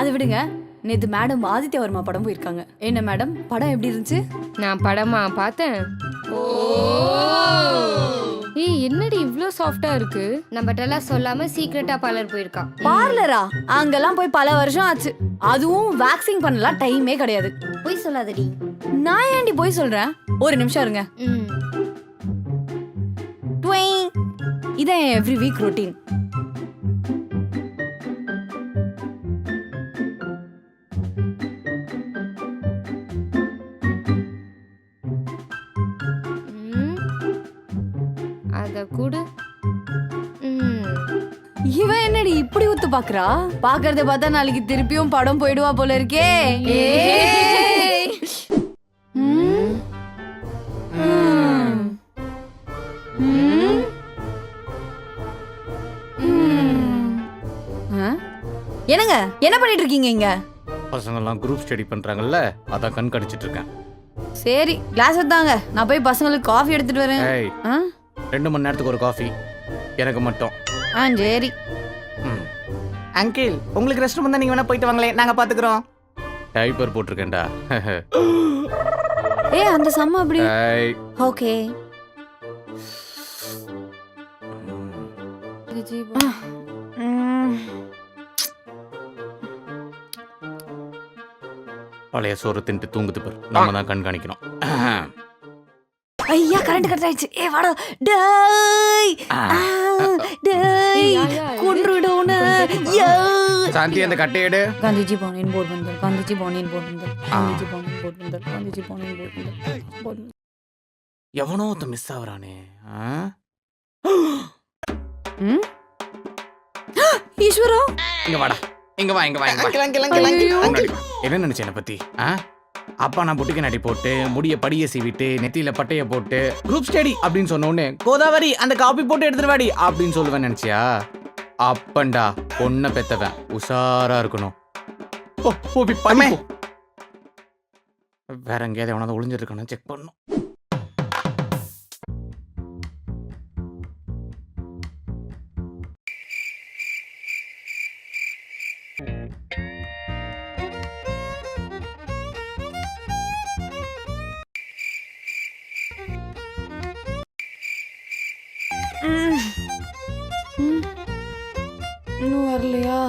அது விடுங்க. நேத்து மேடம் ஆதித்ய வர்மா படம் போயிருக்காங்க. என்ன மேடம் படம் எப்படி இருந்துச்சு? நான் படமா பார்த்தேன். ஏய் என்னடி இவ்ளோ சாஃப்ட்டா இருக்கு? நம்மட்டெல்லாம் சொல்லாம சீக்ரெட்டா பார்லர் போயிருக்கான். பார்லரா? அங்கெல்லாம் போய் பல வருஷம் ஆச்சு. அதுவும் வேக்சிங் பண்ணலாம் டைமே கிடையாது. போய் சொல்லாதடி. நான் ஏன்டி போய் சொல்றேன்? ஒரு நிமிஷம் இருங்க. இதான் எவ்ரி வீக் ரொட்டீன். அத கூட இவன் என்னடி இப்படி ஊத்து பாக்குறா? பாக்குறத பார்த்தா நாளைக்கு திருப்பியும் படம் போயிடுவா போல இருக்கே. என்னங்க என்ன பண்ணிட்டு இருக்கீங்க இங்க? பசங்கெல்லாம் குரூப் ஸ்டடி பண்றாங்கல்ல, அதான் கண் கடிச்சிட்டு இருக்கேன். சரி கிளாஸ் எடுத்தாங்க, நான் போய் பசங்களுக்கு காஃபி எடுத்துட்டு வரேன். ஏய் 2 மணி நேரத்துக்கு ஒரு காஃபி எனக்கு மட்டும். சரி. அங்கிள் உங்களுக்கு ரெஸ்ட் ரூம் தான், நீங்க வேணா போயிட்டு வாங்களே, நாங்க பாத்துக்கிறோம். டைப்பர் போட்டிருக்கேன்டா. அந்த சம்ம அப்படி. ஏய் ஓகே. பழைய சோறு தின்ட்டு தூங்குது பாரு, நம்ம தான் கண்காணிக்கணும். ஐயா கரண்ட் கட் ஆயிடுச்சு. வாடா. டேய் டேய் கொன்றுடோனே. சாந்தி அந்த கட்டை எடு. गांधी बोर्ड बंदर, गांधी बोर्ड बंदर, गांधी बोर्ड बंदर, गांधी बोर्ड बंदर. எவனோ ஒருத்த மிஸ் ஆவறானே. ஈஸ்வரா இங்க வாடா, இங்க வா, இங்க வா, இங்க வா. அங்கிள் அங்கிள் அங்கிள் அங்கிள் என்ன நினைச்ச என்ன பத்தி? அப்பா நான் புட்டிக்க நடி போட்டு முடிய படிய சீவிட்டு நெத்தியில பட்டைய போட்டு குரூப் ஸ்டடி அப்படின்னு சொன்ன உடனே கோதாவரி அந்த காப்பி போட்டு எடுத்துட்டு வாடி அப்படின்னு சொல்லுவேன் நினைச்சியா? அப்பண்டா பொண்ணை பெத்தவன் உஷாரா இருக்கணும். வேற எங்கேயாவது எவனாவது ஒளிஞ்சிருக்கானு செக் பண்ணும். இன்னும் வரலையா?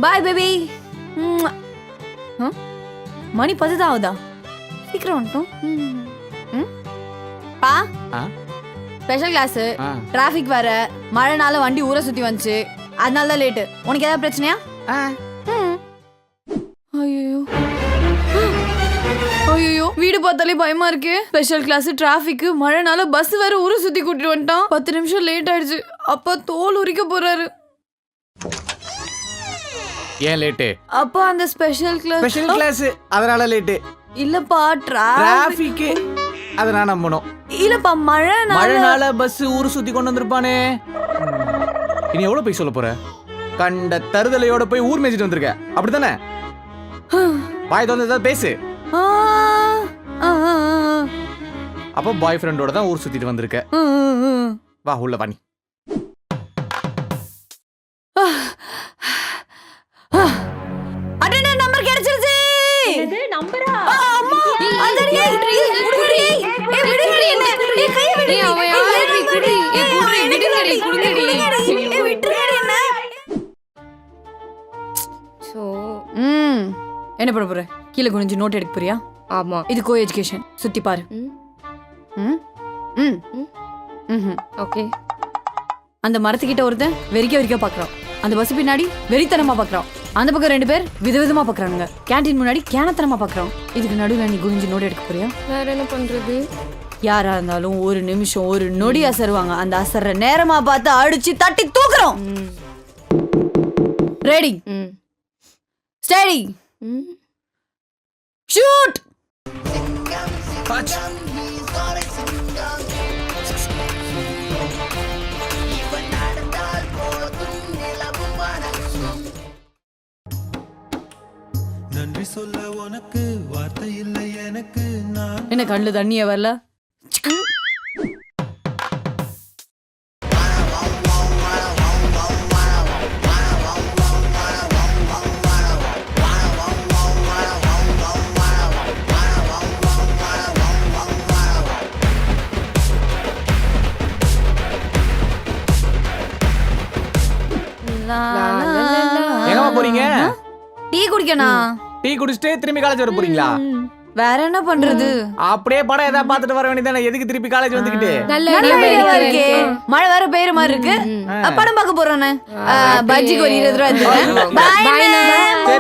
Boy baby. மணி 10 ஆகுதா? சீக்கிரம் வந்துட்டோம். பா ஸ்பெஷல் கிளாஸ், டிராஃபிக் வேற, மழைனால வண்டி ஊரை சுத்தி வந்துச்சு, அதனால தான் லேட்டு. உனக்கு ஏதாவது பிரச்சனையா? ஐயோ ஐயோ வீடு பார்த்தாலே பயமா இருக்கு. ஸ்பெஷல் கிளாஸ், டிராஃபிக், மழைனால பஸ் வேற ஊரை சுத்தி கூட்டிட்டு வந்துட்டான். 10 நிமிஷம் லேட் ஆயிடுச்சு. அப்பா தோல் உரிக்க போறாரு. ஏன் லேட்டு? அப்பா அந்த ஸ்பெஷல் கிளாஸ் அதனால லேட்டு இல்லப்பா, டிராஃபிக் அதனால நம்பணும். இல்லப்பா மழைனால பஸ் ஊரு சுத்தி கொண்டு வந்திருப்பானே. இனி எவ்வளவு போய் சொல்ல போற? கண்ட தருதலையோட போய் ஊர் மேய்ச்சிட்டு வந்திருக்க, அப்படித்தானே? பாய் தோணுதா பேசு. அப்போ பாய் ஃப்ரெண்டோட தான் ஊர் சுத்திட்டு வந்திருக்க. வா உள்ள வா. நீ அட்டெண்டர் நம்பர் கிடைச்சிருச்சு. இது நம்பரா? அம்மா அதடி விடுடி. ஏய் விடுடி என்ன? ஏய் கை விடு. ஏய் அவ யாரடி குடி? ஏய் குடி விடுங்கடி குடுங்கடி. ஏய் விட்டுடி என்ன? சோ என்ன பண்ண போற? கீழ குனிஞ்சு நோட் எடுக்க போறியா? ஆமா. இது கோ எஜுகேஷன். சுத்தி பாரு. ஓகே. அந்த மரத்துக்கிட்ட ஒருத்தன் வெறிக்க பாக்குறான். அந்த பஸ் பின்னாடி வெறித்தனமா பாக்குறான். அந்த பக்கம் 2 பேர் விதவிதமா பாக்குறாங்க. கேண்டீன் முன்னாடி கேனத்தனமா பாக்குறான். இதுக்கு நடுவுல நீ குனிஞ்சு நோட் எடுக்க போறியா? வேற என்ன பண்றது? யாரா இருந்தாலும் ஒரு நிமிஷம் ஒரு நொடி அசருவாங்க. அந்த அசர்ற நேரமா பார்த்து அடிச்சு தட்டி தூக்குறோம். ரெடி, ம் ஸ்டடி, ம் ஷூட். நன்றி சொல்ல உனக்கு வார்த்தை இல்லை எனக்கு நான் என்ன கண்ணுல தண்ணிய வரல? எங்கம்மா போறீங்க? டீ குடிக்கணும். டீ குடிச்சிட்டு திரும்பி காலேஜ் வர போறீங்களா? வேற என்ன பண்றது? அப்படியே படம் ஏதாவது பார்த்துட்டு வர வேண்டியதானே, எதுக்கு திருப்பி காலேஜ் வந்துகிட்டு? நல்ல நல்ல idea ஐடியாவா இருக்கு. இருக்கே. மழை வேற பெய்யற மாதிரி இருக்கு. படம் பார்க்க போறோம். பஜ்ஜிக்கு ஒரு 20 ரூபா. Bye, பாய். Bye,